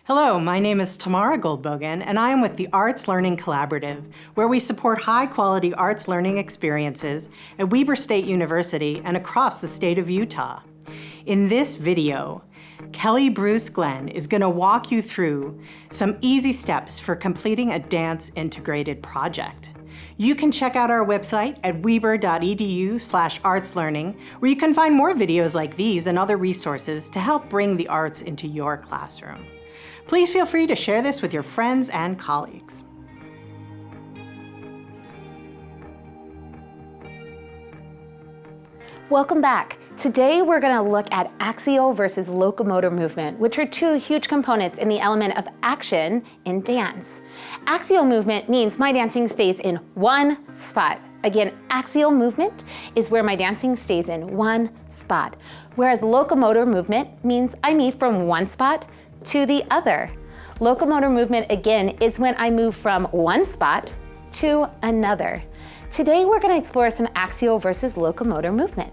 Hello, my name is Tamara Goldbogen, and I am with the Arts Learning Collaborative, where we support high-quality arts learning experiences at Weber State University and across the state of Utah. In this video, Kelly Bruce Glenn is going to walk you through some easy steps for completing a dance integrated project. You can check out our website at weber.edu/artslearning, where you can find more videos like these and other resources to help bring the arts into your classroom. Please feel free to share this with your friends and colleagues. Welcome back. Today we're going to look at axial versus locomotor movement, which are two huge components in the element of action in dance. Axial movement means my dancing stays in one spot. Again, axial movement is where my dancing stays in one spot, whereas locomotor movement means I move from one spot to the other. Locomotor movement, again, is when I move from one spot to another. Today we're going to explore some axial versus locomotor movement.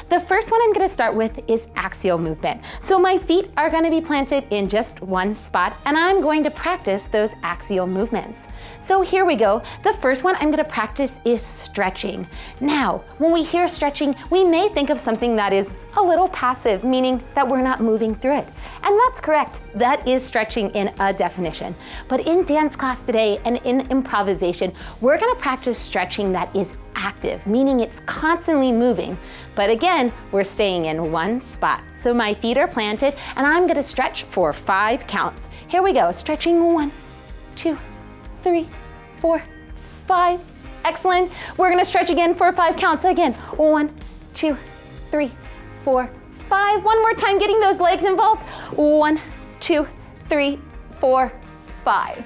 The first one I'm going to start with is axial movement. So my feet are going to be planted in just one spot, and I'm going to practice those axial movements. So here we go. The first one I'm going to practice is stretching. Now, when we hear stretching, we may think of something that is a little passive, meaning that we're not moving through it. And that's correct. That is stretching in a definition. But in dance class today and in improvisation, we're going to practice stretching that is active, meaning it's constantly moving. But again, we're staying in one spot. So my feet are planted and I'm going to stretch for 5 counts. Here we go. Stretching 1, 2, 3, 4, 5. Excellent. We're going to stretch again for 5 counts. Again, 1, 2, 3, 4, 5. One more time, getting those legs involved. 1, 2, 3, 4, 5.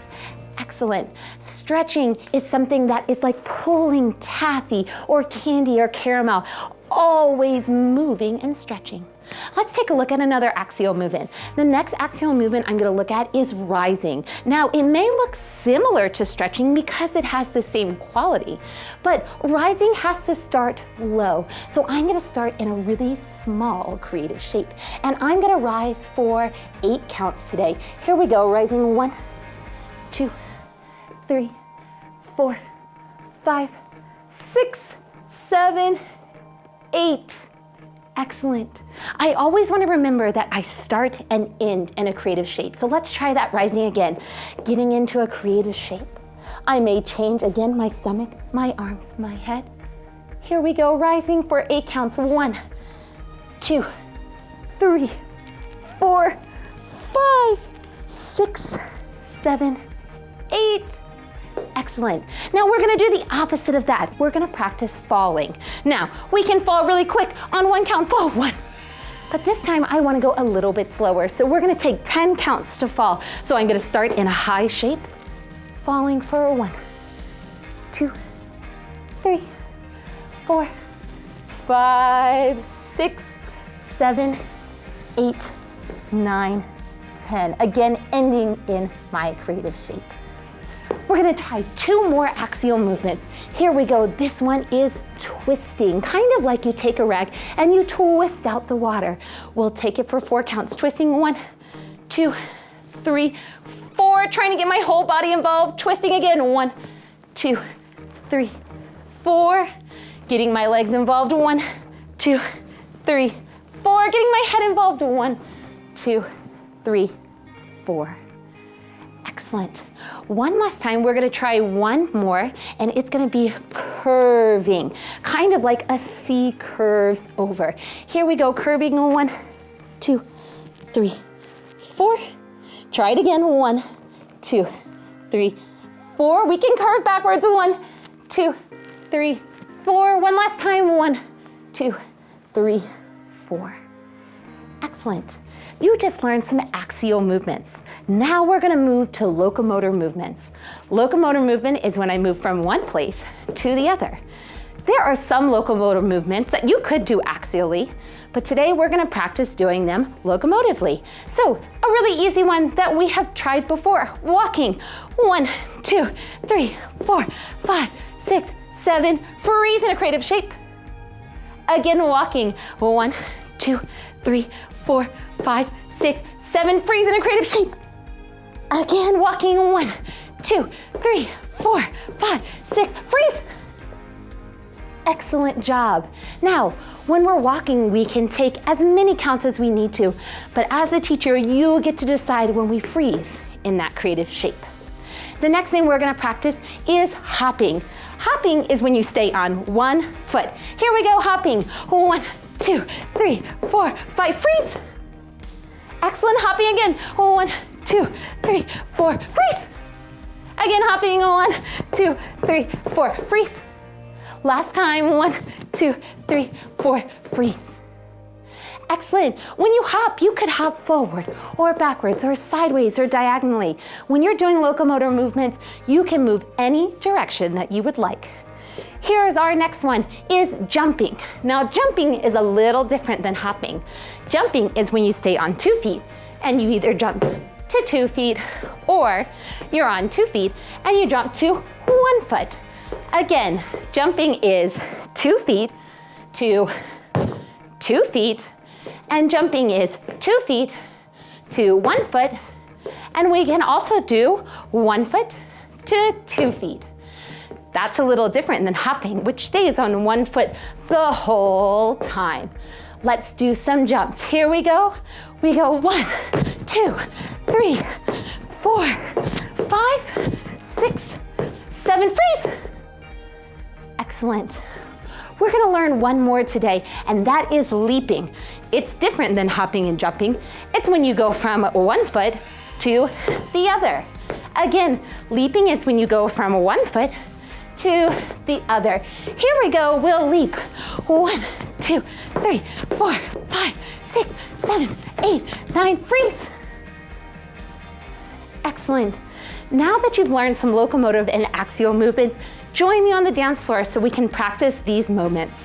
Excellent. Stretching is something that is like pulling taffy or candy or caramel, always moving and stretching. Let's take a look at another axial movement. The next axial movement I'm going to look at is rising. Now, it may look similar to stretching because it has the same quality, but rising has to start low. So I'm going to start in a really small creative shape, and I'm going to rise for 8 counts today. Here we go, rising 1, 2, 3, 4, 5, 6, 7, 8. Excellent. I always want to remember that I start and end in a creative shape. So let's try that rising again. Getting into a creative shape. I may change again my stomach, my arms, my head. Here we go, rising for 8 counts. 1, 2, 3, 4, 5, 6, 7, 8. Excellent. Now we're going to do the opposite of that. We're going to practice falling. Now, we can fall really quick. On 1 count, fall 1. But this time I want to go a little bit slower. So we're going to take 10 counts to fall. So I'm going to start in a high shape, falling for 1, 2, 3, 4, 5, 6, 7, 8, 9, 10. Again, ending in my creative shape. We're going to try 2 more axial movements. Here we go. This one is twisting, kind of like you take a rag and you twist out the water. We'll take it for 4 counts. Twisting 1, 2, 3, 4. Trying to get my whole body involved. Twisting again. 1, 2, 3, 4. Getting my legs involved. 1, 2, 3, 4. Getting my head involved. 1, 2, 3, 4. Excellent. One last time, we're going to try one more, and it's going to be curving, kind of like a C curves over. Here we go, curving 1, 2, 3, 4. Try it again. 1, 2, 3, 4. We can curve backwards. 1, 2, 3, 4. One last time. 1, 2, 3, 4. Excellent. You just learned some axial movements. Now we're going to move to locomotor movements. Locomotor movement is when I move from one place to the other. There are some locomotor movements that you could do axially, but today we're going to practice doing them locomotively. So a really easy one that we have tried before, walking. 1, 2, 3, 4, 5, 6, 7, freeze in a creative shape. Again, walking. 1, 2, 3, 4, 5, 6, 7, freeze in a creative shape. Again, walking. 1, 2, 3, 4, 5, 6, freeze. Excellent job. Now, when we're walking, we can take as many counts as we need to, but as a teacher, you get to decide when we freeze in that creative shape. The next thing we're gonna practice is hopping. Hopping is when you stay on one foot. Here we go, hopping. 1, 2, 3, 4, 5, freeze. Excellent, hopping again. 1, 2, 3, 4, freeze. Again, hopping. 1, 2, 3, 4, freeze. Last time, 1, 2, 3, 4, freeze. Excellent. When you hop, you could hop forward or backwards or sideways or diagonally. When you're doing locomotor movements, you can move any direction that you would like. Here's our next one, is jumping. Now, jumping is a little different than hopping. Jumping is when you stay on 2 feet and you either jump to 2 feet or you're on 2 feet and you jump to 1 foot. Again, jumping is 2 feet to 2 feet, and jumping is 2 feet to 1 foot, and we can also do 1 foot to 2 feet. That's a little different than hopping, which stays on 1 foot the whole time. Let's do some jumps. Here we go. We go 1, 2, 3, 4, 5, 6, 7, freeze. Excellent. We're gonna learn one more today, and that is leaping. It's different than hopping and jumping. It's when you go from 1 foot to the other. Again, leaping is when you go from 1 foot to the other. Here we go, we'll leap. 1, 2, 3, 4, 5, 6, 7, 8, 9, freeze. Excellent. Now that you've learned some locomotive and axial movements, join me on the dance floor so we can practice these moments.